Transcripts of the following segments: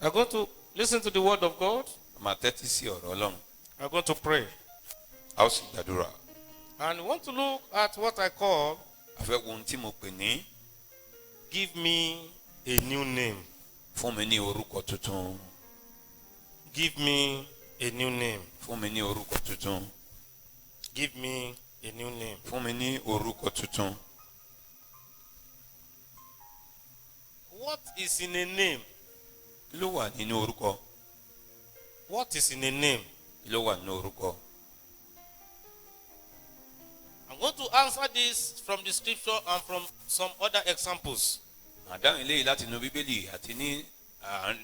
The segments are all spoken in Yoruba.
are going to listen to the word of God. máa tẹ́tí sí ọ̀rọ̀ Ọlọ́run. We are going to pray. A ó sì gbàdúrà. And we want to look at what I call, A fẹ́ wo ohun tí mo pè ní give me a new name. fún mi ní orúkọ tuntun. Give me a new name. Fún mi ní orúkọ tuntun. Give me a new name. Fún mi ní orúkọ tuntun. What is in a name? Kí ló wà nínú orúkọ? What is in a name? Kí ló wà nínú orúkọ? I'm going to answer this from the scripture and from some other examples. Àdáhùn eléyìí láti inú Bíbélì àti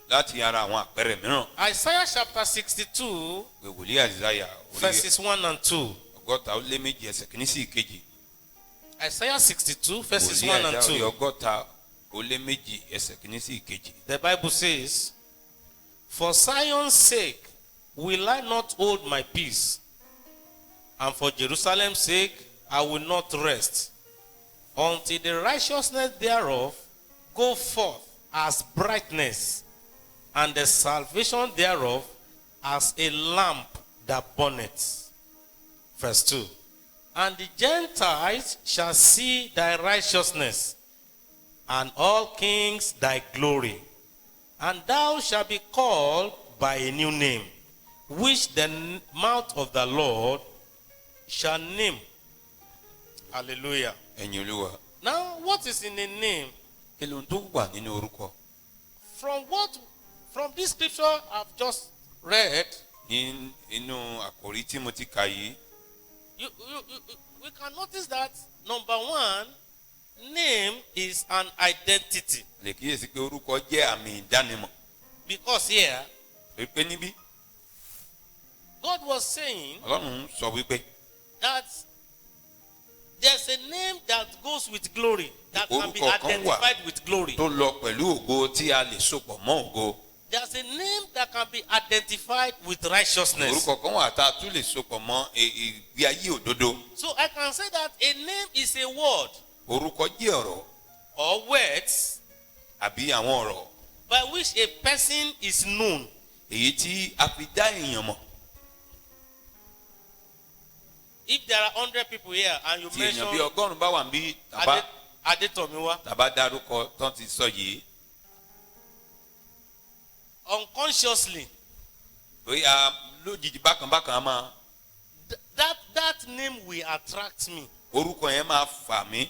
láti ara àwọn àpẹẹrẹ mìíràn. Isaiah chapter 62, Ìwé wòlíì Àìsáyà orí verses 1 and 2. 132 ẹsẹ̀ kìíní sí ìkejì. Isaiah 62, verses Wòlíì 1 and Àìsáyà 2. orí 132 ẹsẹ̀ kìíní sí ìkejì. The Bible says, for Zion's sake will I not hold my peace, and for Jerusalem's sake I will not rest, until the righteousness thereof go forth as brightness, and the salvation thereof as a lamp that burneth. Verse 2. And the Gentiles shall see thy righteousness, and all kings thy glory. And thou shalt be called by a new name, which the mouth of the Lord shall name. Hallelujah. Ẹ̀yin Olúwa. Now, what is in a name? Kí ló ń tó wà nínú orúkọ? From this scripture I've just read, Ní inú àkòrí tí mo ti kà yìí, we can notice that number one, name is an identity. lè kíyèsí pé orúkọ jẹ́ àmì ìdánimọ̀. Because here, Torí pé níbí, God was saying Ọlọ́run sọ wípé that there's a name that goes with glory, that can be Orúkọ kan wà identified with glory. tó lọ pẹ̀lú ògo tí a lè sopọ̀ mọ́ ògo. There's a name that can be identified with righteousness. Orúkọ kan wà tá a tún lè sopọ̀ mọ́ ìgbé ayé òdodo. So I can say that a name is a word Orúkọ jẹ́ ọ̀rọ̀ or words àbí àwọn ọ̀rọ̀ by which a person is known. èyí tí a fi dá èèyàn mọ̀. If there are 100 people here and you Tí èèyàn bí mention 100 bá wà níbí Adetomiwa, tàbá dárúkọ tán ti sọ yìí, unconsciously, bóyá lójijì bákan a máa that name will attract me. orúkọ yẹn máa fà mí.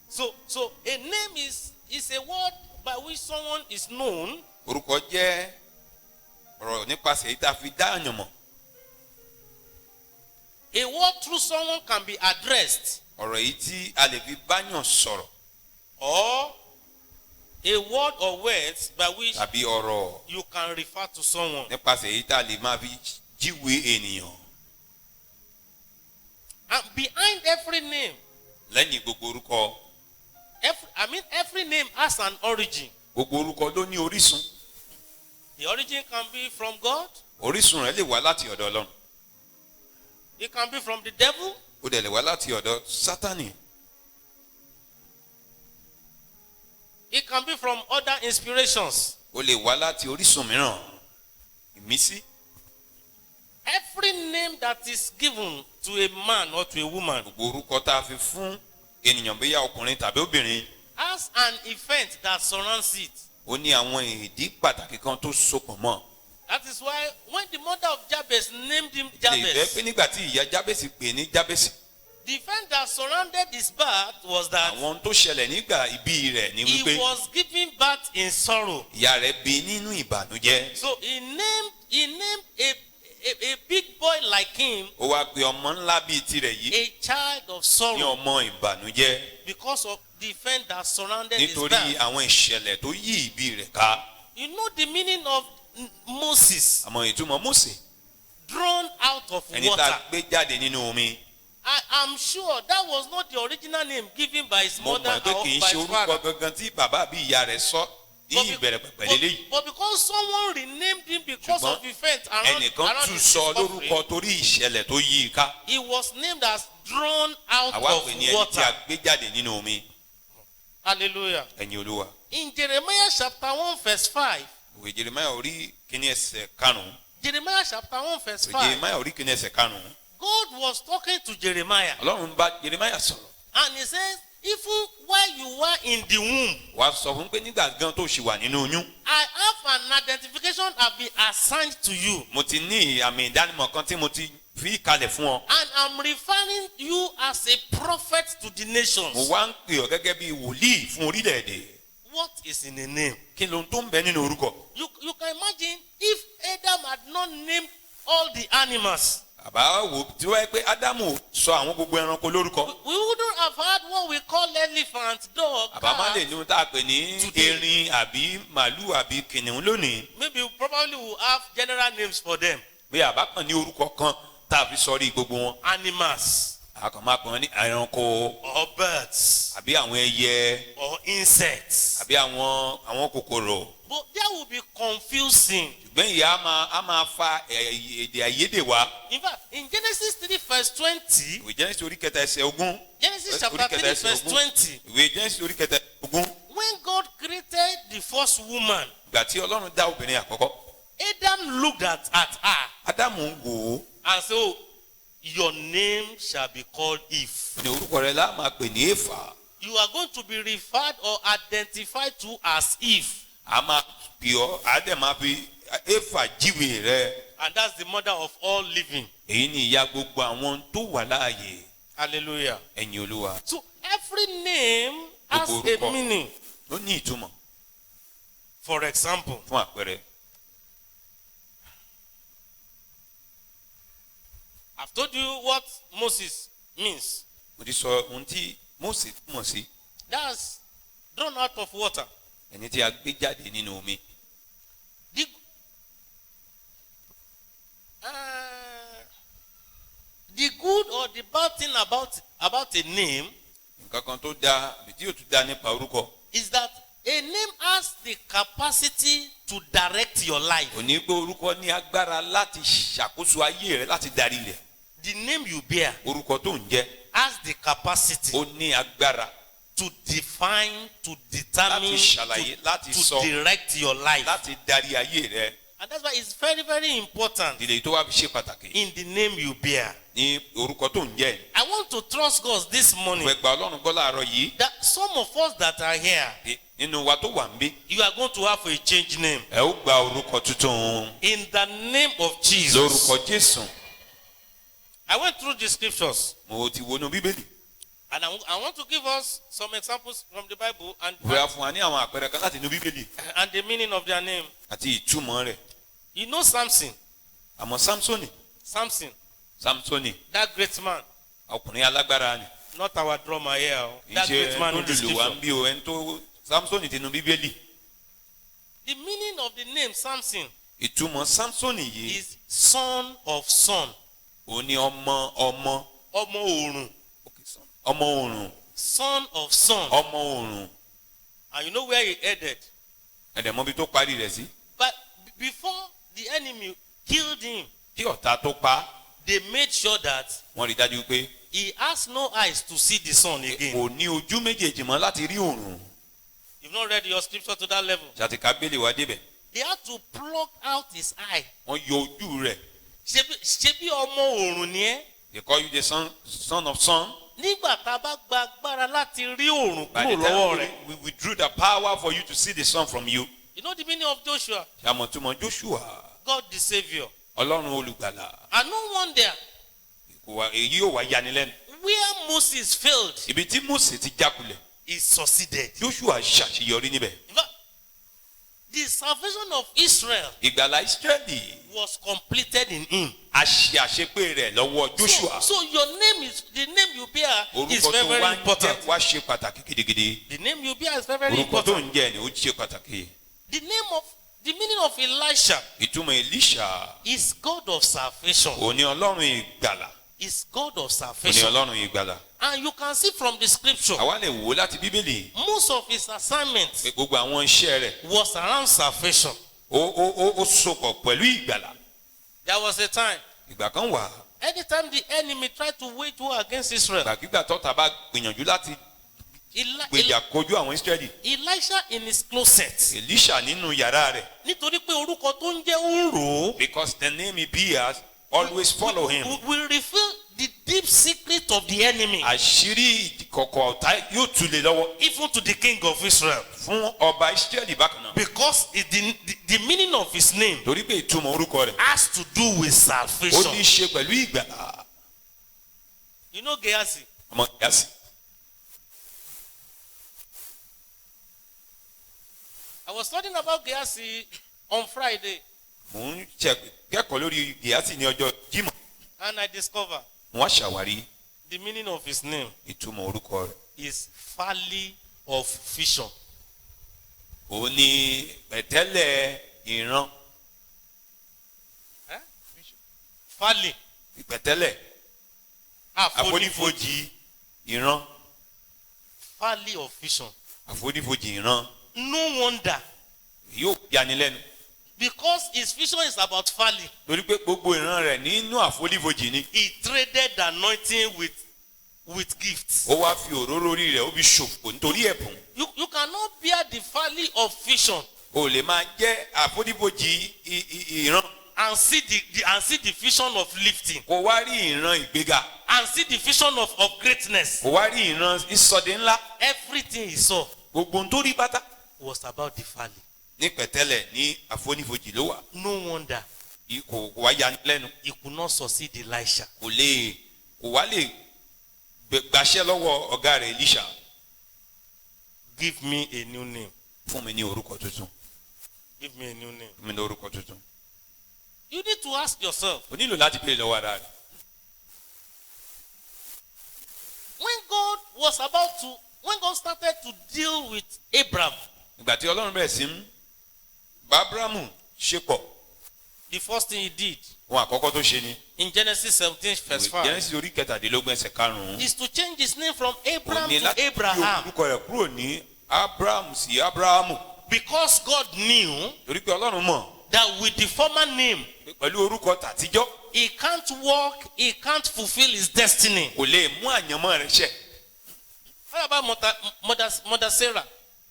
So a name is a word by which someone is known. Orúkọ jẹ́ ọ̀rọ̀ nípasẹ̀ èyí tá a fi dá èèyàn mọ̀. A word through someone can be addressed, Ọ̀rọ̀ èyí tí a lè fi báyàn sọ̀rọ̀ or a word or words by which tàbí ọ̀rọ̀ you can refer to someone. nípasẹ̀ èyí tá a lè máa fi jíwèé ènìyàn. And behind every name, Lẹ́yìn gbogbo orúkọ, every name has an origin. gbogbo orúkọ ló ní orísun. The origin can be from God. Orísun rẹ̀ lè wá láti ọ̀dọ̀ Ọlọ́run. It can be from the devil. Ó dẹ̀ lè wá láti ọ̀dọ̀ Sátánì. It can be from other inspirations. Ó lè wá láti orísun mìíràn. Ìmísí. Every name that is given to a man or to a woman Gbogbo orúkọ tá a fi fún ènìyàn bóyá ọkùnrin tàbí obìnrin, has an event that surrounds it. ó ní àwọn ìdí pàtàkì kan tó sopọ̀ mọ́. That is why when the mother of Jabez named him Lè fẹ́ Jabez, pé nígbà tí ìyá Jábésì pè ní Jábésì, the event that surrounded his birth was that àwọn tó ṣẹlẹ̀ nígbà ìbí rẹ̀ ni he wípé was giving birth in sorrow. ìyá rẹ̀ bí nínú ìbànújẹ́. So he named a big boy like him Ó wá pe ọmọ ńlá bíi tirẹ̀ yìí a child of ní sorrow ọmọ ìbànújẹ́ because of the event that surrounded his nítorí birth. àwọn ìṣẹ̀lẹ̀ tó yí ìbí rẹ̀ ká. You know the meaning of Moses Àmọ́ ìtumọ̀ Mósè, drawn out of ẹni tá water. a gbé jáde nínú omi. I am sure that was not the original name given by his Mo mother mọ̀ pé or kì í by ṣe his orúkọ father. gangan tí bàbá àbí ìyá rẹ̀ sọ ní ìbẹ̀rẹ̀ pẹ̀pẹ̀ lélẹ́yìí. But because someone renamed him because Ṣùgbọ́n of event around ẹnìkan tún his sọ discovery, lórúkọ torí ìṣẹ̀lẹ̀ tó yí i ká. he was named as drawn out Àwa of pè ní ẹni tí a water. gbé jáde nínú omi. Hallelujah. Ẹ̀yin Olúwa. In Jeremiah chapter 1 verse 5, ìwé Jeremiah orí kíní ẹsẹ̀ karùn-ún. Jeremiah chapter 1 verse 5. Jeremiah orí kíní ẹsẹ̀ karùn-ún. God was talking to Jeremiah. Ọlọ́run bá Jeremiah sọ̀rọ̀. And he says, even while you were in the womb, Wàá sọ fún pé nígbà gan tó ṣì wà nínú oyún. I have an identification have been assigned to you. Mo ti ní àmì ìdánimọ̀ kan tí mo ti fi kalẹ̀ fún ọ. And I'm referring you as a prophet to the nations. Mo wá ń pè ọ́ gẹ́gẹ́ bí wòlíì fún orílẹ̀-èdè. What is in a name? Kí ló ń tó ń bẹ nínú orúkọ? You can imagine if Adam had not named all the animals. Àbá wo tí wọ́n yẹ pé Ádámù sọ àwọn gbogbo ẹranko lórúkọ. We wouldn't have had what we call elephant, dog, Àbá má lè cat. ní ohun tá a pè ní erin àbí màálù àbí kìnìún lónìí. Maybe we probably will have general names for them. Bí àbá kan ní orúkọ kan tá a fi sọrí gbogbo wọn. Animals A kàn máa pè wọ́n ní ẹranko or birds àbí àwọn ẹyẹ or insects. àbí àwọn kòkòrò. But that will be confusing. Ṣùgbọ́n ìyá a máa fa èdè àìyedè wá. In fact, in Genesis 3 verse 20, Ìwé Genesis orí kẹta ẹsẹ̀ ogún. Genesis chapter 3 verse 20, Ìwé Genesis orí kẹta ogún. when God created the first woman, Ìgbà tí Ọlọ́run dá obìnrin àkọ́kọ́. Adam looked at her Ádámù ń wò ó. and said, oh, your name shall be called Eve. Ní orúkọ rẹ̀ la máa pè ní Éfà. You are going to be referred or identified to as Eve. A máa pè ọ́, a dẹ̀ máa fi Éfà jíwèé rẹ̀. And that's the mother of all living. Èyí ni ìyá gbogbo àwọn tó wà láàyè. Hallelujah. Ẹ̀yin Olúwa. So every name has a meaning. Ó ní ìtumọ̀. For example, Fún àpẹẹrẹ. I've told you what Moses means. Mo ti sọ ohun tí Mósè túmọ̀ sí. That's drawn out of water. Ẹni tí a gbé jáde nínú omi. The, the good or the bad thing about a name Nǹkan kan tó dáa àbí tí yóò tún dáa nípa orúkọ. is that a name has the capacity to direct your life. Ó ní pé orúkọ ní agbára láti ṣàkóso ayé rẹ láti darí rẹ̀. The name you bear Orúkọ tó ń jẹ́ has the capacity ó ní agbára to define, to determine, láti ṣàlàyé, láti sọ, to direct your life. láti darí ayé rẹ. And that's why it's very, very important Ìdílé tó wá fi ṣe pàtàkì in the name you bear. ní orúkọ tó ń jẹ́. I want to trust God this morning Ìwé gba Ọlọ́run gbọ́ láàárọ̀ yìí. that some of us that are here, Nínú wa tó wà ń bí. you are going to have a change name. Ẹ ó gba orúkọ tuntun. In the name of Jesus. Lórúkọ Jésù. I went through the scriptures Mo ti wọnú Bíbélì. and I want to give us some examples from the Bible Bóyá fún wa ní àwọn àpẹẹrẹ kan láti inú Bíbélì and the meaning of their name. àti ìtumọ̀ rẹ̀. You know Samson, Àmọ́ Sámsónì, that great man, ọkùnrin alágbára ni. not our drummer here, Kì í that ṣe great man in ẹni the tó lùlù wá ń scripture. bí o, ẹni tó Sámsónì ti inú Bíbélì. The meaning of the name Samson Ìtumọ̀ Sámsónì yìí, is son of son, ó ní ọmọ ọmọ òrùn, òrùn, son of son. ọmọ òrùn. And you know where he headed. Ẹ̀dẹ̀ mọ́bi tó parí rẹ̀ sí. But before the enemy killed him, Kí ọ̀tá tó pa, they made sure that wọ́n rí dájú pé he has no eyes to see the sun again. kò ní ojú méjèèjì mọ́ láti rí òrùn. You've not read your scripture to that level. Ṣàtìká Bíbélì wá débẹ̀. They had to pluck out his eye. Wọ́n yọ ojú rẹ̀. Ṣebí ọmọ òrùn ni ẹ́? They call you the son of sun. Nígbà tá a bá gba agbára láti rí òrùn By kúrò the lọ́wọ́ time rẹ̀. we withdrew the power for you to see the sun from you. You know the meaning of Joshua? Ṣàmọ̀túmọ̀ Joshua, God the Saviour. Ọlọ́run olùgbàlà. And no wonder Èyí yóò wá yanilẹ́nu. where Moses failed, Ibi tí Mósè ti jákulẹ̀, he succeeded. Joshua ṣàṣeyọrí níbẹ̀. In fact, the salvation of Israel Ìgbàlà Ísírẹ́lì was completed in him. a ṣe àṣepé rẹ̀ lọ́wọ́ Joshua. So your name is, the name you bear is Orúkọ very, tó very wá ń important. jẹ́ wá ṣe pàtàkì gidigidi. The name you bear is very, very Orúkọ tó important. ń jẹ́ ni ó ṣe pàtàkì. The meaning of Elisha Ìtumọ̀ Èlíṣà, is God of salvation. òun ni Ọlọ́run ìgbàlà. Is God of Òun ni salvation. Ọlọ́run ìgbàlà. And you can see from the scripture, Àwa lè wò ó láti Bíbélì most of his assignments pé gbogbo àwọn iṣẹ́ rẹ̀ was around salvation. ó sopọ̀ pẹ̀lú ìgbàlà. There was a time, Ìgbà kan wà, anytime the enemy tried to wage war against Israel, ìgbàkigbà tọ́ta bá gbìyànjú láti gbèjà kojú àwọn Ísírẹ́lì. Elisha in his closet. Èlíṣà nínú yàrá rẹ̀. Nítorí pé orúkọ tó ń jẹ́ ń rò ó. Because the name Abias always follow him. Will reveal the deep secret of the enemy. Àṣírí ìkọ̀kọ̀ ọ̀tá yóò tú lé lọ́wọ́. Even to the king of Israel. Fún ọba Ísírẹ́lì bákan náà. Because the meaning of his name Torí pé ìtumọ̀ orúkọ rẹ̀. has to do with Ó salvation. ní í ṣe pẹ̀lú ìgbàlà. You know Gehazi? Ọmọ Gíásì. I was studying about Gehazi on Friday Mò ń kẹ́kọ̀ọ́ lórí Gíásì ní ọjọ́ Jímọ̀. and I discovered Wọ́n ṣàwárí the meaning of his name ìtumọ̀ orúkọ rẹ̀. is valley of vision. Ó ní pẹ̀tẹ́lẹ̀ ìran. Valley. Pẹ̀tẹ́lẹ̀ Àfonífojì. àfonífojì ìran. Valley of vision. Àfonífojì ìran. No wonder, Yóò yani lẹ́nu. because his vision is about valley. Torí pé gbogbo ìran rẹ̀ nínú àfonífojì ni. He traded the anointing with gifts. Ó wá fi òróró orí rẹ̀ ó fi ṣòfò nítorí ẹ̀bùn. You cannot bear the valley of vision O lè máa jẹ́ àfonífojì ìran. and see the vision of lifting Kò wá rí ìran ìgbéga. and see the vision of greatness. Kò wá rí ìran ìsọdẹ ńlá. Everything he saw Gbogbo ohun tó rí pátá. was about the valley. Ní pẹ̀tẹ́lẹ̀ ní àfonífojì ló wà. No wonder Kò wá yani lẹ́nu. he could not succeed Elisha. Kò wá lè gbàṣẹ́ lọ́wọ́ ọ̀gá rẹ̀ Èlíṣà. Give me a new name. Fún mi ní orúkọ tuntun. Give me a new name. Fún mi ní orúkọ tuntun. You need to ask yourself, O nílò láti béèrè lọ́wọ́ ara rẹ̀. when God started to deal with Abraham, Ìgbà tí Ọlọ́run bẹ̀rẹ̀ sí ń bá Ábúráhámù ṣe pọ̀. the first thing he did Ohun àkọ́kọ́ tó ṣe ni. in Genesis 17 verse 5 Genesis orí kẹtàdínlógún ẹsẹ̀ karùn-ún. is to change his name from Abraham Ó ní to láti yí Abraham, orúkọ rẹ̀ kúrò ní Ábúráhámù sí Ábúráhámù. because God knew Torí pé Ọlọ́run mọ̀ that with the former name pé pẹ̀lú orúkọ tàtijọ́ he can't walk, he can't fulfill his destiny. kò lè mú àyànmọ́ rẹ̀ ṣẹ. How about mother Sarah?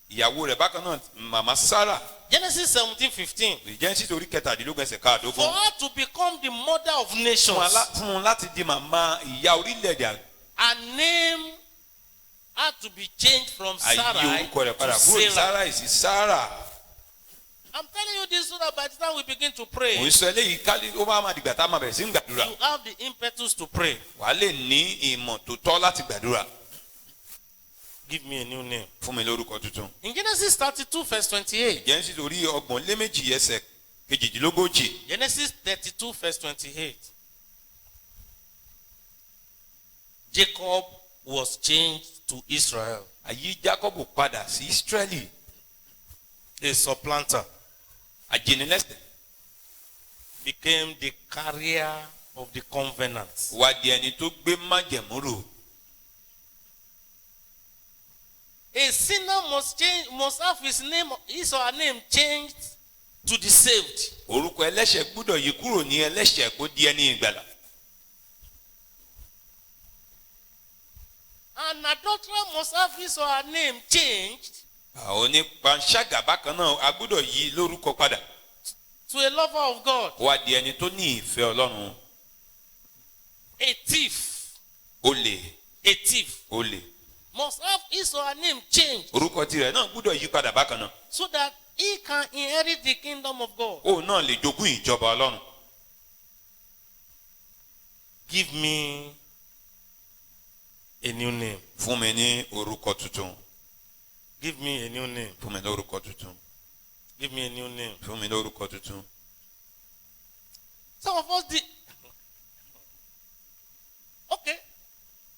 Ìyàwó rẹ̀ bákan náà màmá Sárà. Genesis 17:15. Genesis orí kẹtàdínlógún ẹsẹ̀ For káàdógún. her to become the mother of nations, Fún un láti di màmá ìyá orílẹ̀-èdè her name had to be changed from àyè Sarai orúkọ rẹ̀ padà to kúrò ní Sarah. Sárà sí Sárà. I'm telling you this so that by the time we begin to pray, Mò ń sọ eléyìí kálí ó máa dìgbà tá a máa bẹ̀rẹ̀ sí ń gbàdúrà. you have the impetus to pray. Wàá lè ní ìmọ̀ tó tọ́ láti gbàdúrà. Give me a new name. Fún mi lórúkọ tuntun. In Genesis 32 verse 28. Genesis orí 32 ẹsẹ̀ kejìdínlógójì. Genesis 32 verse 28. Jacob was changed to Israel, Àyí Jákọ́bù padà sí Ísírẹ́lì. a supplanter, Àjìnilẹ́sẹ̀ became the carrier of the covenant. wá di ẹni tó gbé májẹ̀mú rò. A sinner must have his or her name changed to the saved. Orúkọ ẹlẹ́ṣẹ̀ gbúdọ̀ yí kúrò ní ẹlẹ́ṣẹ̀ kó di ẹni ìgbàlà. An adulterer must have his or her name changed Àwọn onípanṣágà bákan náà a gbúdọ̀ yí lórúkọ padà. to a lover of God. Wá di ẹni tó ní ìfẹ́ Ọlọ́run. A thief Olè. must have his or her name changed Orúkọ tirẹ̀ náà gbúdọ̀ yí padà bákan náà. so that he can inherit the kingdom of God. Òun náà lè jogún ìjọba Ọlọ́run. Give me a new name. Fún mi ní orúkọ tuntun. Give me a new name. Fún mi ní orúkọ tuntun. Give me a new name. Fún mi ní orúkọ tuntun. Some of us did. Okay.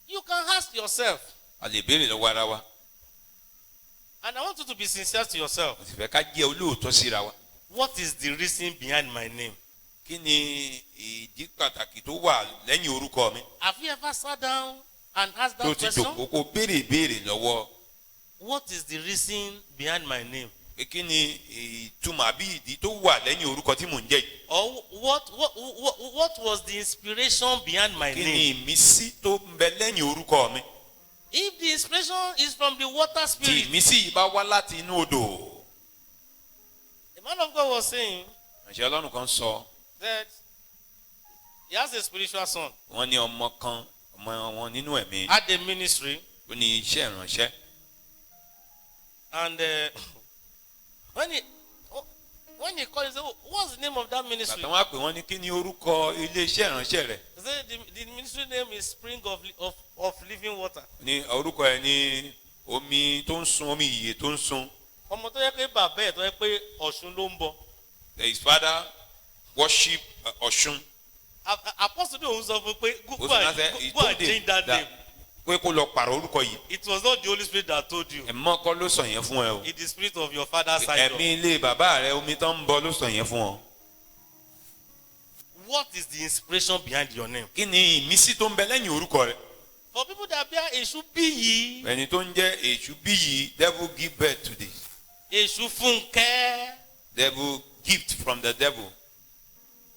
You can ask yourself, A lè béèrè lọ́wọ́ ara wa. and I want you to be sincere to yourself. Mo sì fẹ́ ká jẹ́ olóòótọ́ síra wa. What is the reason behind my name? Kí ni ìdí pàtàkì tó wà lẹ́yìn orúkọ mi? Have you ever sat down and asked Tó that ti question? jòkó kó béèrè ìbéèrè lọ́wọ́. What is the reason behind my name? Pé kí ni ìtumọ̀ àbí ìdí tó wà lẹ́yìn orúkọ tí mò ń jẹ́ yìí? Or what was the inspiration behind my Kí name? ni ìmísí tó ń bẹ lẹ́yìn orúkọ mi? If the inspiration is from the water tí spirit, ìmísí yìí bá wá láti inú odò. the man of God was saying Ìránṣẹ́ Ọlọ́run kan sọ, that he has a spiritual son, wọ́n ní ọmọ kan, ọmọ wọn nínú ẹ̀mí, had a ministry, ó ní iṣẹ́ ìránṣẹ́. and when he called, he said, "Oh, what's the name of that ministry?" Bàtà wọn á pè wọ́n ní kí ni orúkọ ilé iṣẹ́ ìránṣẹ́ rẹ̀. He said, the ministry name is Spring of Living Water. Ní orúkọ ẹ̀ ní omi tó ń sun, omi ìyè tó ń sun. Ọmọ tó yẹ pé bàbá ẹ̀ tó yẹ pé Ọ̀ṣun ló ń bọ̀. His father worship Ọ̀ṣun. Apostle ní òun sọ fún pé Ó go sì máa sẹ́ and change that name. pé kó lọ pààrọ̀ orúkọ yìí. It was not the Holy Spirit that told you. Ẹ̀mọ́ kọ́ ló sọ yẹn fún ẹ o. It's the spirit of your father's side. Ẹ̀mí ilé bàbá rẹ omi tó ń bọ ló sọ yẹn fún ọ. What is the inspiration behind your name? Kí ni ìmísí tó ń bẹ lẹ́yìn orúkọ rẹ? For people that bear Èṣù Bíyì, Ẹni tó ń jẹ́ Èṣù Bíyì, devil give birth to this. Èṣù Fúnkẹ́, Devil gift from the devil.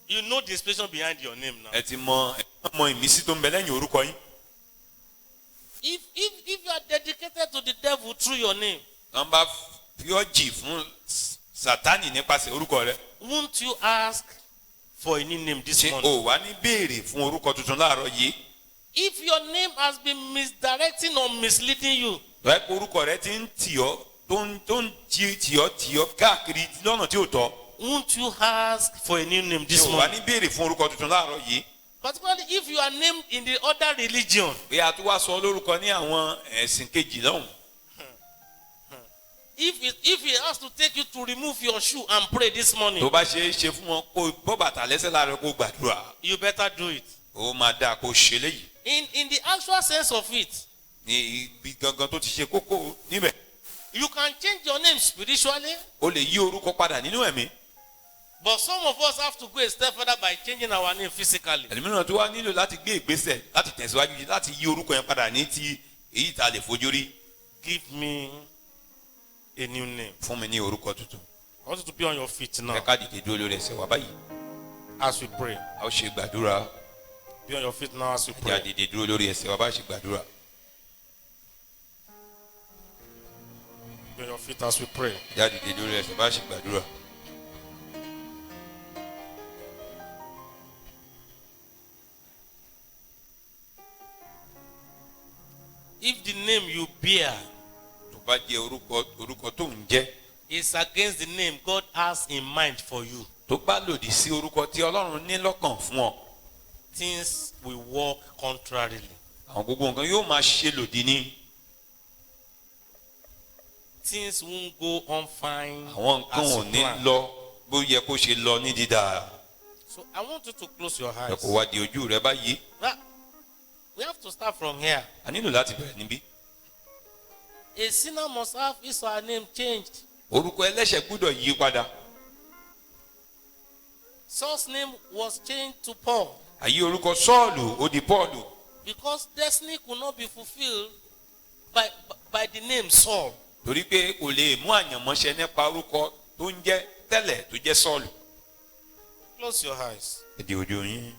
you know the inspiration behind your name now. Ẹ ti mọ ìmísí tó ń bẹ lẹ́yìn orúkọ yín. If you are dedicated to the devil through your name, Wọ́n bá fi ọ́ jì fún Sátánì nípasẹ̀ orúkọ rẹ. won't you ask for a new name this Ṣé morning? o wá ní béèrè fún orúkọ tuntun láàárọ̀ yìí? If your name has been misdirecting or misleading you, Lọ́wọ́ pé orúkọ rẹ ti ń tì ọ́ tó ń tì ọ́ káàkiri lọ́nà tí ò tọ́. won't you ask for a new name Ṣé this o wá morning? ní béèrè fún orúkọ tuntun láàárọ̀ yìí? Particularly if you are named in the other religion. Bí a tún wá sọ lórúkọ ní àwọn ẹ̀sìn kejì lọ́hùn. If he has to take you to remove your shoe and pray this morning, Tó bá ṣe é ṣe fún wọn kó bọ́ bàtà lẹ́sẹ̀ láàárọ̀ kó gbàdúrà. you better do it. Ó máa dáa kó ṣe léyìí. In the actual sense of it, Ní ibi gangan tó ti ṣe kókó níbẹ̀. you can change your name spiritually, O lè yí orúkọ padà nínú ẹ̀mí. but some of us have to go a step further by changing our name physically. Ẹlòmíràn tó wá nílò láti gbé ìgbésẹ̀ láti tẹ̀síwájú láti yí orúkọ yẹn padà ní ti èyí tá a lè fojú rí. Give me a new name. Fún mi ní orúkọ tuntun. I want you to be on your feet now Ẹ ká dìde dúró lórí ẹsẹ̀ wa báyìí. as we pray. A ó ṣe gbàdúrà. Be on your feet now as we Ẹ pray. dìde dúró lórí ẹsẹ̀ wa bá ṣe gbàdúrà. Be on your feet as we pray. Ẹ dìde lórí ẹsẹ̀ bá ṣe gbàdúrà. If the name you bear Tó bá jẹ́ orúkọ tó ń jẹ́. is against the name God has in mind for you, Tó bá lòdì sí orúkọ tí Ọlọ́run ní lọ́kàn fún ọ. things will work contrarily. Àwọn gbogbo nǹkan yóò máa ṣe lòdì ní. Things won't go on fine Àwọn nǹkan as ò you ní plan. lọ bó yẹ kó ṣe lọ ní dídá. So I want you to close your Ẹ eyes. kò wá di ojú rẹ báyìí. Now, we have to start from here. A nílò láti bẹ̀rẹ̀ níbí. A sinner must have his or her name changed. Orúkọ ẹlẹ́ṣẹ̀ gbúdọ̀ yí padà. Saul's name was changed to Paul Àyí orúkọ Sọ́ọ̀lù ó di Pọ́ọ̀lù. because destiny could not be fulfilled by the name Saul. Torí pé kò lè mú àyànmọ́ṣẹ nípa orúkọ tó ń jẹ́ tẹ́lẹ̀ tó jẹ́ Sọ́ọ̀lù. Close your eyes. Ẹ di ojú yín.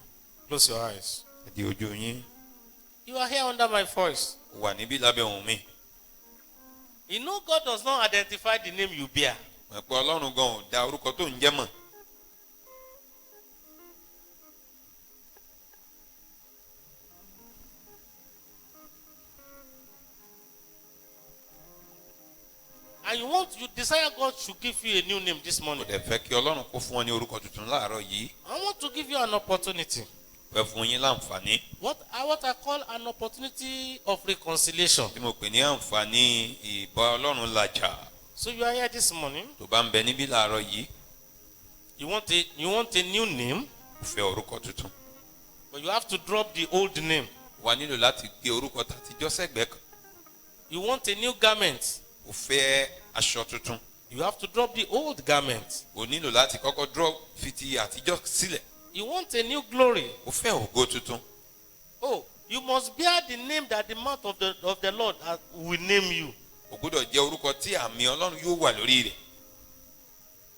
Close your eyes. Ẹ di ojú yín. You are here under my voice. Ó wà níbí lábẹ́ ohùn mi. You know God does not identify the name you bear. Mọ̀ pé Ọlọ́run gan ò dá orúkọ tó ń jẹ́ mọ̀. And you desire God should give you a new name this Kò morning. dẹ̀ fẹ́ kí Ọlọ́run kó fún ọ ní orúkọ tuntun láàárọ̀ yìí. I want to give you an opportunity. Fẹ́ fún yín láǹfààní. What I call an opportunity of reconciliation. Tí mo pè ní àǹfààní ìbá Ọlọ́run làjà. So you are here this morning. Tó bá ń bẹ níbí láàárọ̀ yìí. You want a new name, Ó fẹ́ orúkọ tuntun. but you have to drop the old name. Wà nílò láti gbé orúkọ tàtijọ́ sẹ́gbẹ̀ẹ́ kan. You want a new garment. Ó fẹ́ aṣọ tuntun. You have to drop the old garment. Ó nílò láti kọ́kọ́ drop fiti àtijọ́ sílẹ̀. You want a new glory. Ó fẹ́ ògo tuntun. Oh, you must bear the name that the mouth of the Lord will name you. Ó gbọ́dọ̀ jẹ́ orúkọ tí àmì Ọlọ́run yóò wà lórí rẹ̀.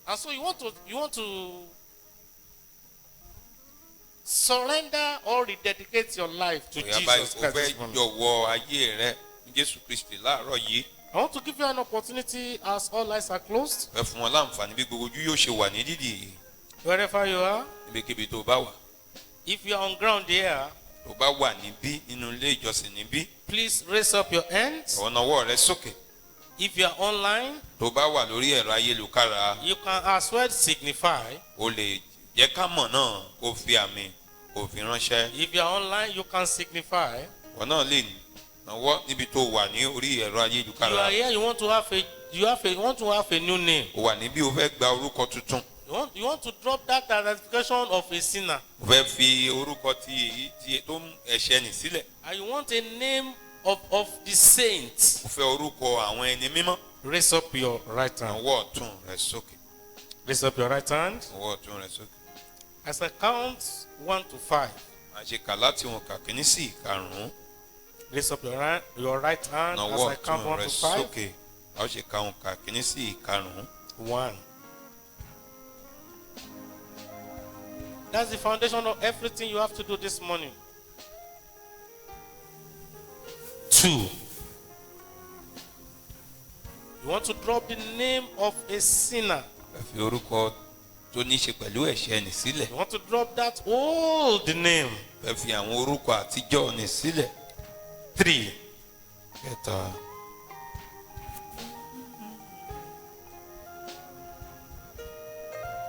And so you want to surrender or rededicate your life to Bóyá báyìí Jesus ó Christ. fẹ́ this morning. jọ̀wọ́ ayé rẹ Jésù Kristi láàárọ̀ yìí. I want to give you an opportunity as all eyes are closed. Ẹ fún wọn láǹfààní bí gbogbo ojú yóò ṣe wà ní dídì Wherever you are, níbikíbi tó bá wà. if you are on ground here, Tó bá wà níbí nínú ilé ìjọsìn níbí, please raise up your hands. ọ̀nà ọwọ́ rẹ sókè. If you are online, Tó bá wà lórí ẹ̀rọ ayélujára, you can as well signify. o lè jẹ́ ká mọ̀ náà kó fi àmì kó fi ránṣẹ́. If you are online, you can signify. Wọ́n náà lè náwó níbi tó wà ní orí ẹ̀rọ You are ayélujára. here, you want to have a new name. O wà níbí o fẹ́ gba orúkọ tuntun. You want to drop that identification of a sinner. O fẹ́ fi orúkọ ti èyí tí tó ń ẹ̀ṣẹ̀ nì sílẹ̀. And you want a name of the saints. O fẹ́ orúkọ àwọn ẹni mímọ́. Raise up your right hand. Ọwọ́ ọ̀tún rẹ sókè. Raise up your right hand. Ọwọ́ ọ̀tún rẹ sókè. As I count 1 to 5. Máa ṣe kà láti wọn kà kíní sí ìkarùn-ún. Raise up your right hand as Ọwọ́ I count ọ̀tún 1 rẹ to 5. sókè. A ó ṣe kà wọn kà kíní sí ìkarùn-ún. 1. That's the foundation of everything you have to do this morning. 2. You want to drop the name of a sinner. Ẹ fi orúkọ tó ní ṣe pẹ̀lú ẹ̀ṣẹ̀ nì sílẹ̀. You want to drop that old name. Ẹ fi àwọn orúkọ àtijọ́ nì sílẹ̀. 3. Kẹta.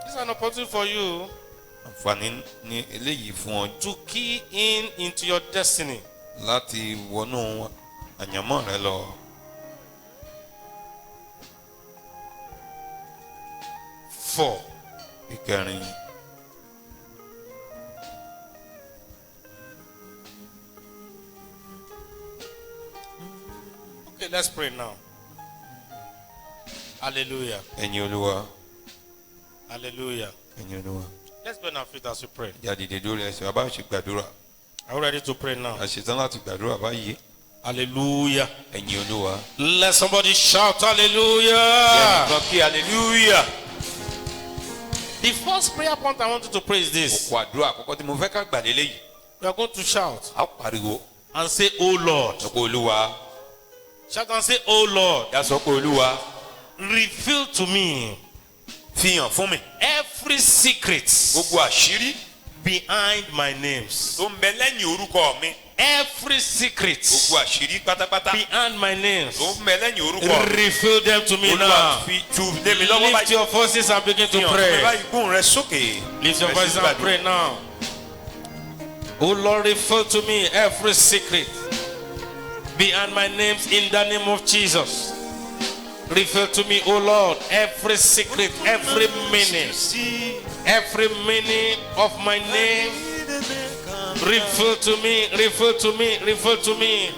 This is an opportunity for you Àǹfààní ní eléyìí fún ọ to key in into your destiny. láti wọnú àyànmọ́ rẹ lọ. 4. Ìkẹrin. Okay, let's pray now. Hallelujah. Ẹ̀yin Olúwa. Hallelujah. Ẹ̀yin Olúwa. Let's bend our feet as we pray. Jáde lórí ẹsẹ̀ wa bá ṣe gbàdúrà. Are you ready to pray now? A ṣetán láti gbàdúrà báyìí. Hallelujah. Ẹ̀yin Olúwa. Let somebody shout hallelujah. Ẹnìkan kí hallelujah. The first prayer point I want you to pray is this. Òkú àdúrà àkọ́kọ́ tí mo fẹ́ ká gbà lélẹ́yìí. You are going to shout A ó pariwo. and say, Oh Lord. Sọ pé Olúwa. Shout and say, Oh Lord. Yá sọ pé Olúwa. Reveal to me Fi hàn fún mi. every secret Gbogbo àṣírí behind my names. tó ń bẹ lẹ́yìn orúkọ mi. Every secret Gbogbo àṣírí pátápátá behind my names. tó ń bẹ lẹ́yìn orúkọ mi. Reveal them to me Olúwa now. fi tu lé mi lọ́wọ́ Lift báyìí. your voices and begin to Fi hàn fún mi pray. báyìí gbóhùn rẹ sókè. Lift your Bẹ̀rẹ̀ sí voices and gbàdúrà. pray now. Oh Lord, reveal to me every secret behind my names in the name of Jesus. Reveal to me, oh Lord, every secret, every meaning of my name. Reveal to me, reveal to me, reveal to me.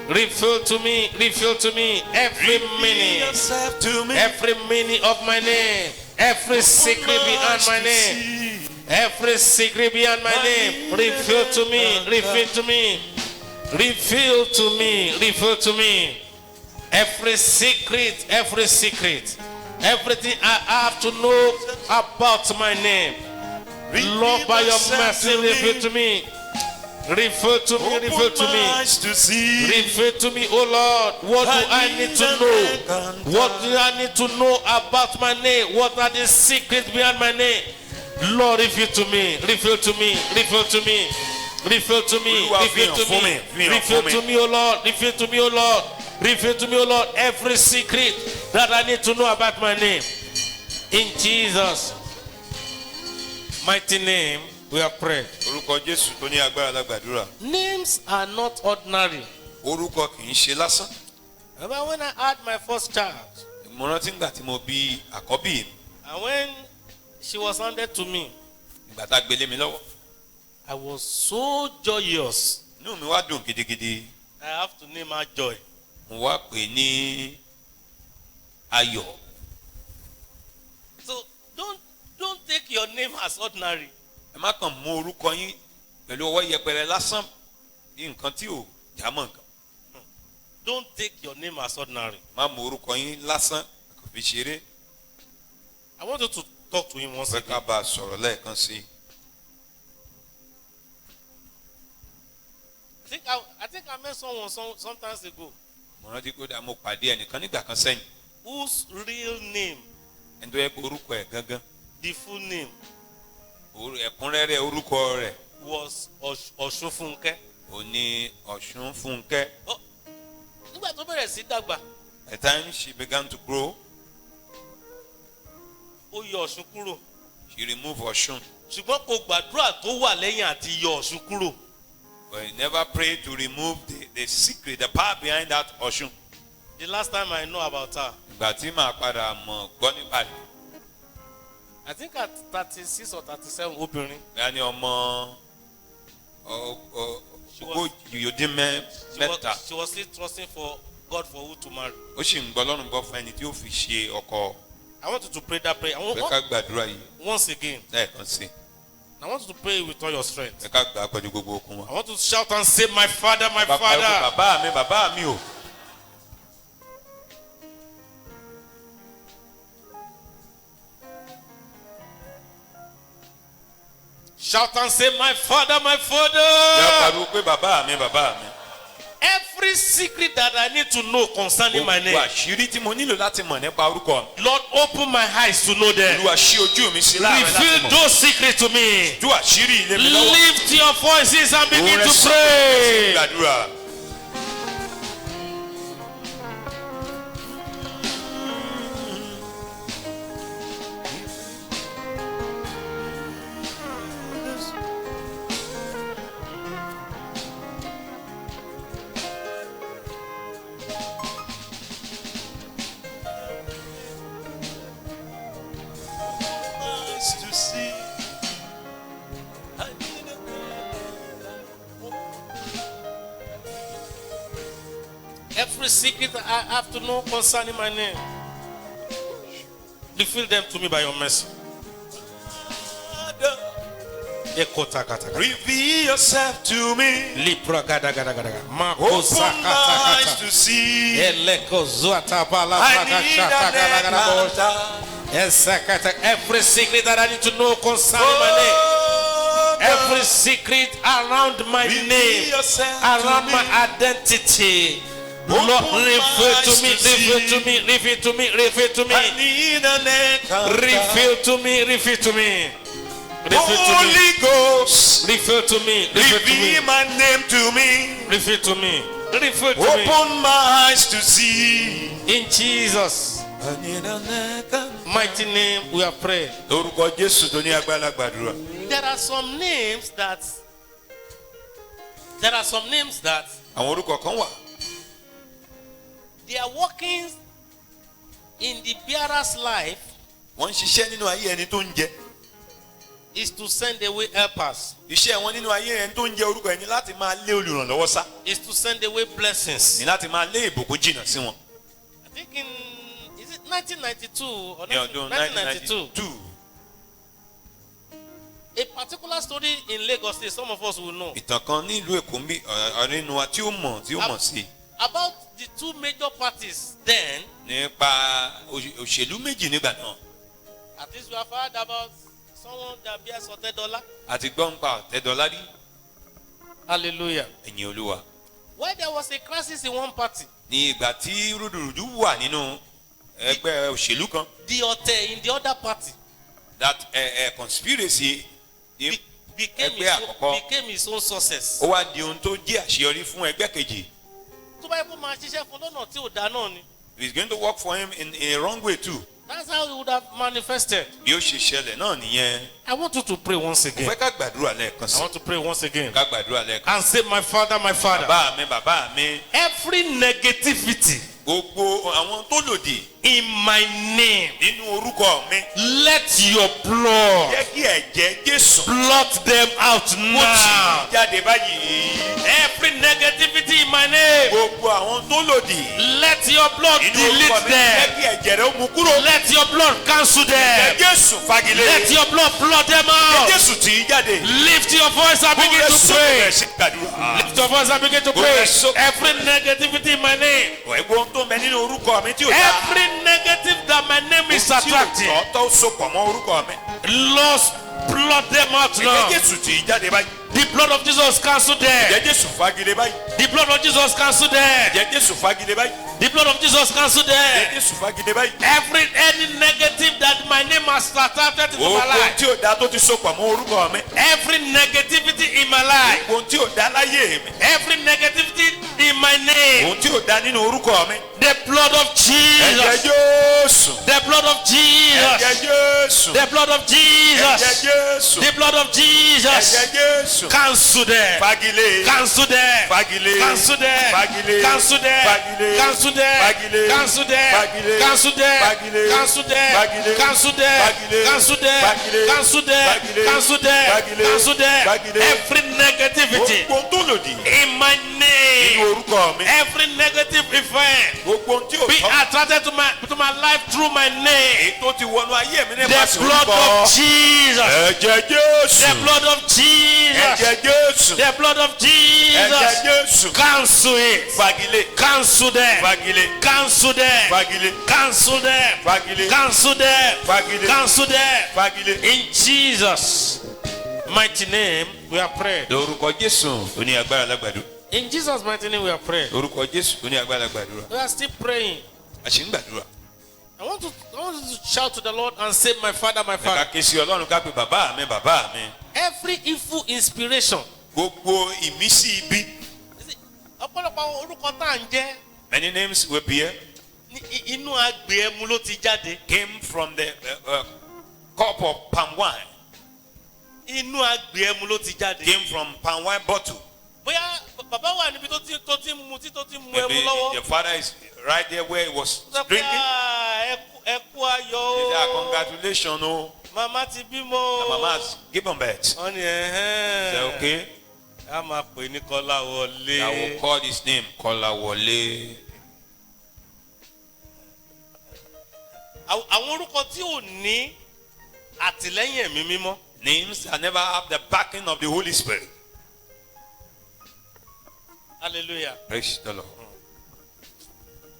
Reveal to me, reveal to me every meaning of my name, every secret behind my name, every secret behind my name. Reveal to me, reveal to me, reveal to me, reveal to me every secret, everything I have to know about my name. Lord, by your mercy, reveal to me. Reveal to me, reveal to me. Reveal to me, oh Lord. What do I need to know? What do I need to know about my name? What are the secrets behind my name? Lord, reveal to me, reveal to me, reveal to me, reveal to me, reveal to me, reveal to me, oh Lord, reveal to me, oh Lord, reveal to me, oh Lord, every secret that I need to know about my name. In Jesus' mighty name, we have prayed. Orúkọ Jésù tó ní agbára lágbàdúrà. Names are not ordinary. Orúkọ kì í ṣe lásán. Remember when I had my first child, Mo rántí nígbà tí mo bí àkọ́bí mi. and when she was handed to me, Ìgbà tá a gbélé mi lọ́wọ́. I was so joyous. Inú mi wá dùn gidigidi. I have to name her Joy. Mo wá pè ní Ayọ̀. So don't take your name as ordinary. Ẹ má kàn mú orúkọ yín pẹ̀lú ọwọ́ yẹpẹrẹ lásán ní nǹkan tí ò jámọ́ nǹkan. Don't take your name as ordinary. Má mú orúkọ yín lásán kò fi ṣeré. I want you to talk to him once Fẹ́ again. ká bá a sọ̀rọ̀ lẹ́ẹ̀kan sí i. I think I met someone some times ago mo rántí pé mo pàdé ẹnìkan nígbà kan sẹ́yìn. whose real name, ẹni tó yẹ pé orúkọ ẹ̀ gangan. the full name, ẹ̀kúnrẹ́rẹ́ orúkọ rẹ̀. was Ọ̀ṣunfúnkẹ́. ó ní Ọ̀ṣunfúnkẹ́. Nígbà tó bẹ̀rẹ̀ sí dàgbà, At times she began to grow. ó yọ Ọ̀ṣun kúrò. She removed Ọ̀ṣun. Ṣùgbọ́n kò gbàdúrà tó wà lẹ́yìn àti yọ Ọ̀ṣun kúrò. But he never prayed to remove the secret, the power behind that Ọ̀ṣun. The last time I know about her, Ìgbà tí màá padà mọ̀ gbọ́ nípa rẹ̀. I think at 36 or 37, obìnrin. Bẹ́ẹ̀ ni ọmọ ogójì yóò dín mẹ́ta. She was still trusting for God for who to marry. Ó sì ń gbọ́ lọ́rùn gbọ́ fún ẹni tí ó fi ṣe ọkọ. I want you to pray that prayer. Bẹ́ẹ̀ ká gbàdúrà yìí Once again, lẹ́ẹ̀kan sí. I want you to pray with all your strength. Bẹ́ẹ̀ ká gbà á pẹ̀lú gbogbo okun wa. I want to shout and say, my father, my Bàbá father. bàbá mi o. Shout and say, my father, my Yà father. pariwo pé bàbá mi. Every secret that I need to know concerning my Gbogbo name, àṣírí tí mo nílò láti mọ̀ nípa orúkọ mi. Lord, open my eyes to know them. Olúwa ṣí ojú mi sí láàrin láti Reveal mọ̀. those secrets to me. Tú àṣírí ilé mi lọ́wọ́. Lift your voices and begin Òun rẹ̀ to sọ pray. gbàdúrà. To see. Every secret I have to know concerning my name, reveal them to me by your mercy. Reveal yourself to me. Lipra gada gada gada. Open my eyes to see. Eleko zuata bala I baka need shata gada gada an bosha. encounter. Every secret that I need to know concerning my name, every secret around my Reveal name, yourself around to my me. identity, Open Lord, my reveal to eyes me, to reveal see. to me, reveal to me, reveal to I me, need an encounter. reveal to me, reveal to me, reveal to me, Holy Ghost, reveal to me, reveal to reveal me, my name to me. reveal to me, reveal to me. Open my eyes to see. In Jesus' I need an encounter. mighty name, we are praying. Lórúkọ Jésù tó ní agbára gbàdúrà. There are some names that Àwọn orúkọ kan wà. they are working in the bearer's life Wọ́n ń ṣiṣẹ́ nínú ayé ẹni tó ń jẹ. is to send away helpers, Iṣẹ́ wọn nínú ayé ẹni tó ń jẹ orúkọ ẹni láti máa lé olùrànlọ́wọ́ sá. is to send away blessings. Ní láti máa lé ìbùkún jìnnà sí wọn. I think is it 1992 or Ní ọdún 1992. a particular story in Lagos State, some of us will know, Ìtàn kan nílùú Èkó ń bí ọ̀rẹ́nu wa tí ó mọ̀ sí. about the two major parties then. Nípa òṣèlú méjì nígbà náà. At least we have heard about someone that bears $100. Àti gbọ́ ń pa Ọ̀tẹ́dọ́lá rí. Hallelujah. Ẹ̀yin Olúwa. When there was a crisis in one party, Ní ìgbà tí rúdurùdu wà nínú ẹgbẹ́ òṣèlú kan. the hotel in the other party That conspiracy ní became his own success. ó wá di ohun tó jẹ́ àṣeyọrí fún ẹgbẹ́ kejì. Tó bá yẹ kó máa ṣiṣẹ́ fún lọ́nà tí ò dá náà ni. He is going to work for him in a wrong way too. That's how he would have manifested. Bí ó ṣe ṣẹlẹ̀ náà nìyẹn. I want you to pray once Mo again. fẹ́ ká gbàdúrà lẹ́ẹ̀kan I sí. want to pray once again. Ká gbàdúrà lẹ́ẹ̀kan. And say, my father, my father. Bàbá mi. Every negativity Gbogbo àwọn tó lòdì in my name, nínú orúkọ mi. let your blood Jẹ́ kí ẹ̀jẹ̀ Jésù blot them out kó tì now. jáde báyìí. Every negativity in my name, Gbogbo àwọn tó lòdì let your blood nínú orúkọ delete mi. Jẹ́ them. kí ẹ̀jẹ̀ rẹ̀ ó mú kúrò. Let your blood cancel Ẹ̀jẹ̀ them. Jésù fagilé. Let your blood blot them out. Jésù tì í jáde. Lift your voice and begin Gbogbo to ẹ̀sùn pray. rẹ̀ sí gbàdúrà. Lift your voice and begin to pray. Every negativity in my name, Ẹ̀gbọ́n tó mẹ nínú orúkọ mi tí ò dáa. every negative that my name is Tí ò attracting, tọ́ tó sopọ̀ mọ́ orúkọ mi. Lord, blot them out Ẹ̀jẹ̀ now. Jésù tì í jáde báyìí. The blood of Jesus cancel them. Ẹ̀jẹ̀ Jésù fagilé báyìí. The blood of Jesus cancel them. Ẹ̀jẹ̀ Jésù fagilé báyìí. The blood of Jesus cancel Ẹ̀jẹ̀ them. Jésù fagilé báyìí. Any negative that my name has started into my Ohun life. tí ò dá tó ti sopọ̀ mọ́ orúkọ mi. Every negativity in my life. Ohun tí ò dá láyé mi. Every negativity in my name. Ohun tí ò dá nínú orúkọ mi. The blood of Ẹ̀jẹ̀ Jesus. Jésù. The blood of Ẹ̀jẹ̀ Jesus. Jésù. The blood of Ẹ̀jẹ̀ Jesus. Jésù. The blood of Jesus. Ẹ̀jẹ̀ Jésù. Cancel them. Fagilé. Cancel them. Fagilé. Cancel them. Fagilé. Cancel them. Fagilé. Cancel them. Fagilé. Cancel them. Fagilé. Cancel them. Fagilé. Cancel them. Fagilé. Cancel them. Fagilé. Cancel them. Fagilé. Cancel them. Fagilé. Cancel them. Fagilé. Cancel them. Fagilé. Every negativity Gbogbo tó lòdì in my nínú name. orúkọ mi. Every negative event Gbogbo tí ò be tọ́. attracted to my life through my name. Èyí tó ti wọnú ayé mi The nípasẹ̀ blood orúkọ. of Jesus. Ẹ̀jẹ̀ Jésù. The blood of Jesus. Ẹ̀jẹ̀ Jésù. The blood of Ẹ̀jẹ̀ Jesus. Jésù. Cancel it. Fagilé. Cancel them. Fagilé. Cancel them. Fagilé. Cancel them. Fagilé. Cancel them. Fagilé. Cancel them. Fagilé. In Jesus' mighty name, we are praying. Lórúkọ Jésù. Ó ní agbára lágbàdo. In Jesus' mighty name, we are praying. Lórúkọ Jésù. Ó ní agbára lágbàdúrà. We are still praying. A ṣì ń gbàdúrà. I want you to shout to the Lord and say, "My Father, my Ká Father." ké sí Ọlọ́run ká pe bàbá mi bàbá mi. Every evil inspiration. Gbogbo ìmísí ibi. Ọ̀pọ̀lọpọ̀ àwọn orúkọ tá à ń jẹ́ Many names will appear. inú agbè ẹmu ló ti jáde. Came from the cup of palm wine. Inú agbè ẹmu ló ti jáde. Came from palm wine bottle. Bóyá bàbá wà níbi tó ti ń mu ẹmu Maybe lọ́wọ́. the father is right there where he was Sọ pé, drinking. ẹ kú ayọ̀ He said, o. congratulations, oh. Màmá ti bímọ o. The mama has given birth. Wọ́n ní He said, okay. A máa pè ní Kọ́láwọlé. I will call his name Kọ́láwọlé. Àwọn orúkọ tí ò ní àtìlẹ́yìn ẹ̀mí mímọ́. Names that never have the backing of the Holy Spirit. Hallelujah. Praise the Lord.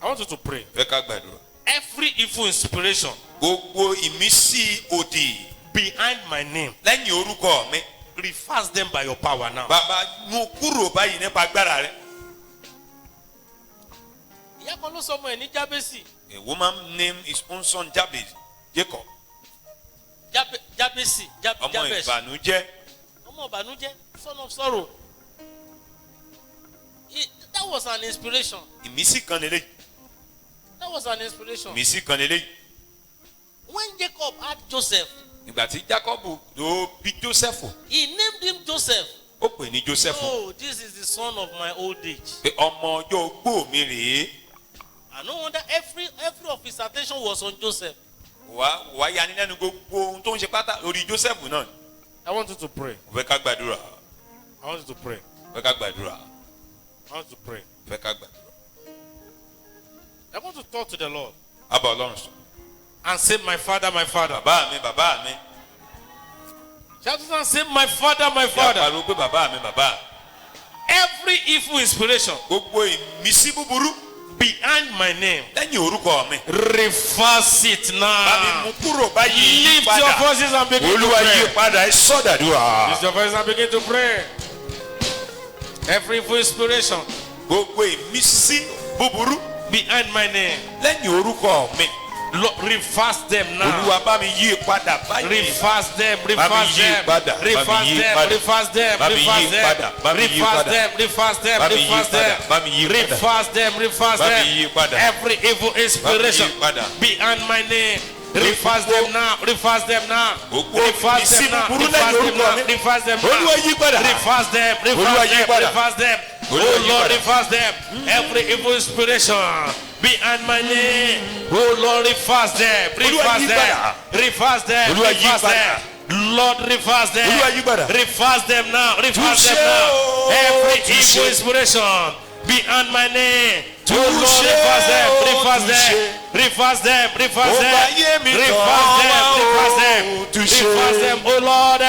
I want you to pray. Fẹ́ ká gbàdúrà. Every evil inspiration Gbogbo ìmísí òdì behind my name, lẹ́yìn orúkọ mi. reverse them by your power now. Bàbá mú kúrò báyìí nípa agbára rẹ̀. Ìyá kan ló sọ ọmọ ẹ̀ ní Jábésì. A woman named his own son Jabez, Jacob. Jábésì. Ọmọ Jábésì. ìbànújẹ́. Ọmọ ìbànújẹ́, son of sorrow. That was an inspiration. Ìmísí kan lélẹ́yìí. That was an inspiration. Ìmísí kan lélẹ́yìí. When Jacob had Joseph, Ìgbà tí Jacob tó bí Joseph, he named him Joseph. ó pè ní Joseph. Oh, this is the son of my old age. Pé ọmọ ọjọ́ ogbó mi rèé. And no wonder every of his attention was on Joseph. Wàá yani lẹ́nu gbogbo ohun tó ń ṣe pátá lórí Joseph náà. I want you to pray. Fẹ́ ká gbàdúrà. I want you to pray. Fẹ́ ká gbàdúrà. I want you to pray. Fẹ́ ká gbàdúrà. I want to talk to the Lord Abba Ọlọ́run sọ. and say, "My Father, my Father." Bàbá mi bàbá mi. Shout it and say, "My Father, my Ìyá Father." pariwo pé bàbá mi bàbá. Every evil inspiration Gbogbo ìmísí búburú behind my name, lẹ́yìn orúkọ mi. reverse it Bá mi now. mú kúrò báyìí yí Lift your padà. voices and begin to Olúwa yí pray. padà ẹ sọ́dàdúrà. Lift your voices and begin to pray. Every evil inspiration Gbogbo ìmísí búburú behind my name, lẹ́yìn orúkọ mi. Lord, reverse them now. Olúwa bá mi yí padà báyìí. Reverse them, Bá mi reverse yí them, padà, bá mi reverse yí them, padà. reverse them, Bá mi reverse yí them, padà, bá mi yí reverse padà. them, reverse them, Bá mi yí reverse padà, them, bá mi yí padà. reverse them, reverse Bá mi them. yí padà. Every evil inspiration Bá mi yí padà. behind my name, reverse them now, reverse them now, Gbogbo reverse them ìmísí now, búburú reverse lẹ́yìn them orúkọ now, mi. reverse them now, Olúwa yí padà. reverse them, Olúwa reverse yí them, padà. reverse them. Olúwa Oh yí Lord, padà. reverse them. Every evil inspiration behind my name, oh Lord, reverse them, Olúwa reverse yí them, padà. reverse them, Olúwa yí reverse padà. them. Lord, reverse them. Olúwa yí padà. Reverse them now. Reverse them Touché now. o, Every touché. evil inspiration behind my name. Oh Lord, Touché reverse them. o, Reverse them. touché. Reverse them. Reverse Ó them. bá yé mi Reverse tán them. wá o, Reverse them. touché. Reverse them, oh Lord.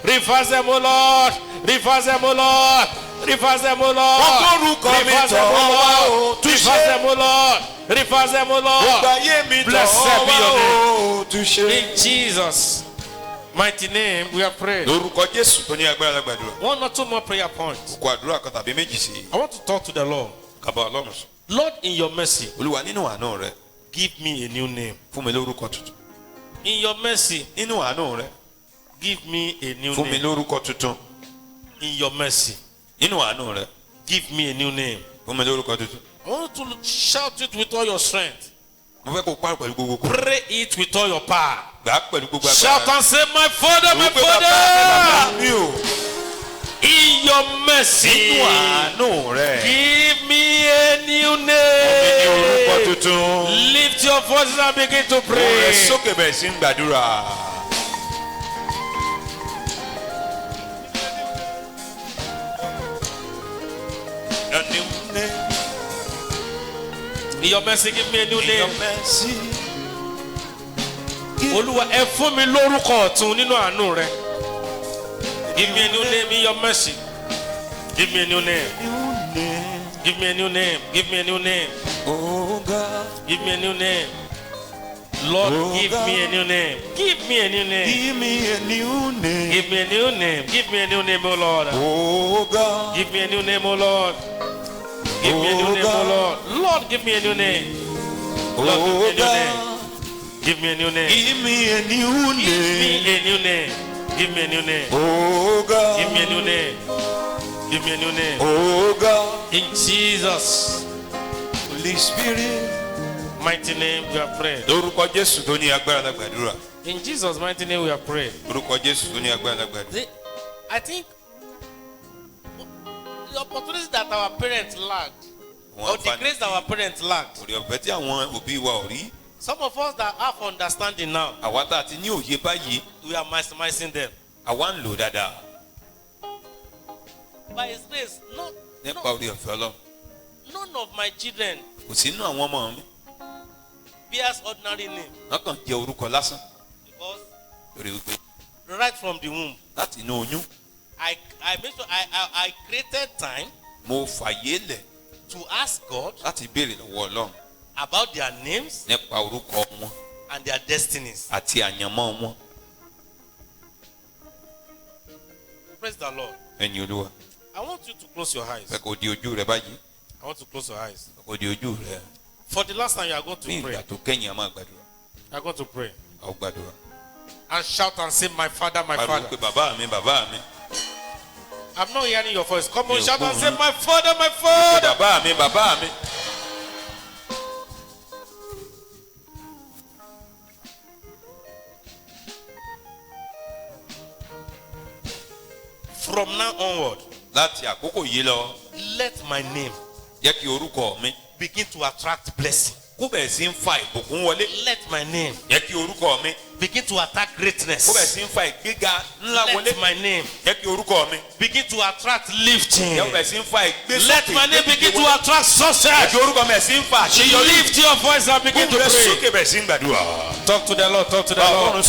Reverse them, oh Lord. Reverse them, oh Lord. Reverse them, oh Lord. Orúkọ mi Reverse them, tán oh wá o, Lord. touché. Reverse them, oh Lord. Reverse them, oh Ó bá Lord. yé mi tán Blessed be wá your o, touché. In Jesus' mighty name we have prayed. lórúkọ Jésù tó ní agbára la gbàdúrà. One or two more prayer points. kó àdúrà kan tàbí méjì sí i. I want to talk to the Lord. kábà Ọlọ́run sùn. Lord, in your mercy, Olúwa nínú àánú rẹ give me a new name. fún mi lórúkọ tuntun. In your mercy, nínú àánú rẹ give me a new fún mi name. lórúkọ tuntun. In your mercy, nínú àánú rẹ give me a new name. fún mi lórúkọ tuntun. I want you to shout it with all your strength. mo fẹ́ kó pa pẹ̀lú gbogbo kó. Pray it with all your power. gbà á pẹ̀lú gbogbo Shout agbára. and say, my Father, my Wípé bàbá mi, Father, bàbá mi o. in your mercy, nínú àánú rẹ give me a new fún mi ní orúkọ name. tuntun. Lift your voices and begin to Ohùn rẹ pray. sókè bẹ̀rẹ̀ sí ń gbàdúrà. In your mercy, give me a new In your name. mercy. Olúwa, ẹ fún mi lórúkọ ọ̀tun nínú àánú rẹ. Give me a new name in your mercy. Give me a new name. Give me a new name. Give me a new name. Oh God, Give me a new name. Lord, Oh give God. me a new name. Give me a new name. give me a new name. Give me a new name. Give me a new name, oh Lord. Oh God, Give me a new name, oh Lord. Give me a new Oh name, oh God. Lord. Lord, give me a new name. Lord, oh give me a new name. God, Give me a new name. give me a new Give name. me a new name. Give me a new name. Oh God, Give me a new name. Give me a new name. oh God, In Jesus' Holy Spirit. mighty name we have prayed. Lórúkọ Jésù tó ní agbára la gbàdúrà. In Jesus' mighty name we have prayed. Lórúkọ Jésù tó ní agbára la gbàdúrà. I think the opportunities that our parents lacked, or the grace that our parents lacked, Orí ọ̀fẹ́ tí àwọn òbí wa ò rí. some of us that have understanding now, Àwa tá a ti ní òye báyìí, we are maximizing them. àwa ń lò dáadáa. By His grace, Nípa orí ọ̀fẹ́ Ọlọ́run. none of my children Kò sínú àwọn ọmọ mi. bears ordinary name Wọ́n kàn jẹ́ orúkọ lásán. because Lórí wípé right from the womb, láti inú oyún, I made sure I created time mo fàyè lẹ̀ to ask God láti béèrè lọ́wọ́ Ọlọ́run about their names nípa orúkọ wọn and their destinies. àti àyànmọ́ wọn. Praise the Lord. Ẹ̀yin Olúwa, I want you to close your eyes. fẹ́ kó di ojú rẹ báyìí. I want to close your eyes. Fẹ́ kó di ojú rẹ. For the last time you are going Ní to ìgbà pray. tó kẹ́yìn a máa gbàdúrà. You are going to pray. A ó gbàdúrà. And shout and say, my Father, my Pariwo Father. pé bàbá mi, bàbá mi. I'm not hearing your voice. Come on, Mi ò shout and gbóhùn say, yín. my Father, my Pé Father. bàbá mi, bàbá mi. From now onward, Láti àkókò yìí lọ, let my name jẹ́ kí orúkọ mi begin to attract blessing. kó bẹ̀rẹ̀ sí ń fa ìbùkún wọlé. Let my name Jẹ́ kí orúkọ mi begin to attack kó bẹ̀rẹ̀ greatness. sí ń fa ìgbéga ńlá wọlé. Let my name Jẹ́ kí orúkọ mi begin to attract lifting. jẹ́ kó bẹ̀rẹ̀ sí ń fa ìgbésókè. Let my name begin to attract Jẹ́ success. kí orúkọ mi bẹ̀rẹ̀ sí ń fa àṣeyọrí. Lift your voice and begin to Gbóhùn rẹ pray. sókè bẹ̀rẹ̀ sí ń gbàdúrà. Talk to the Lord. Talk to the Ọlọ́run Lord.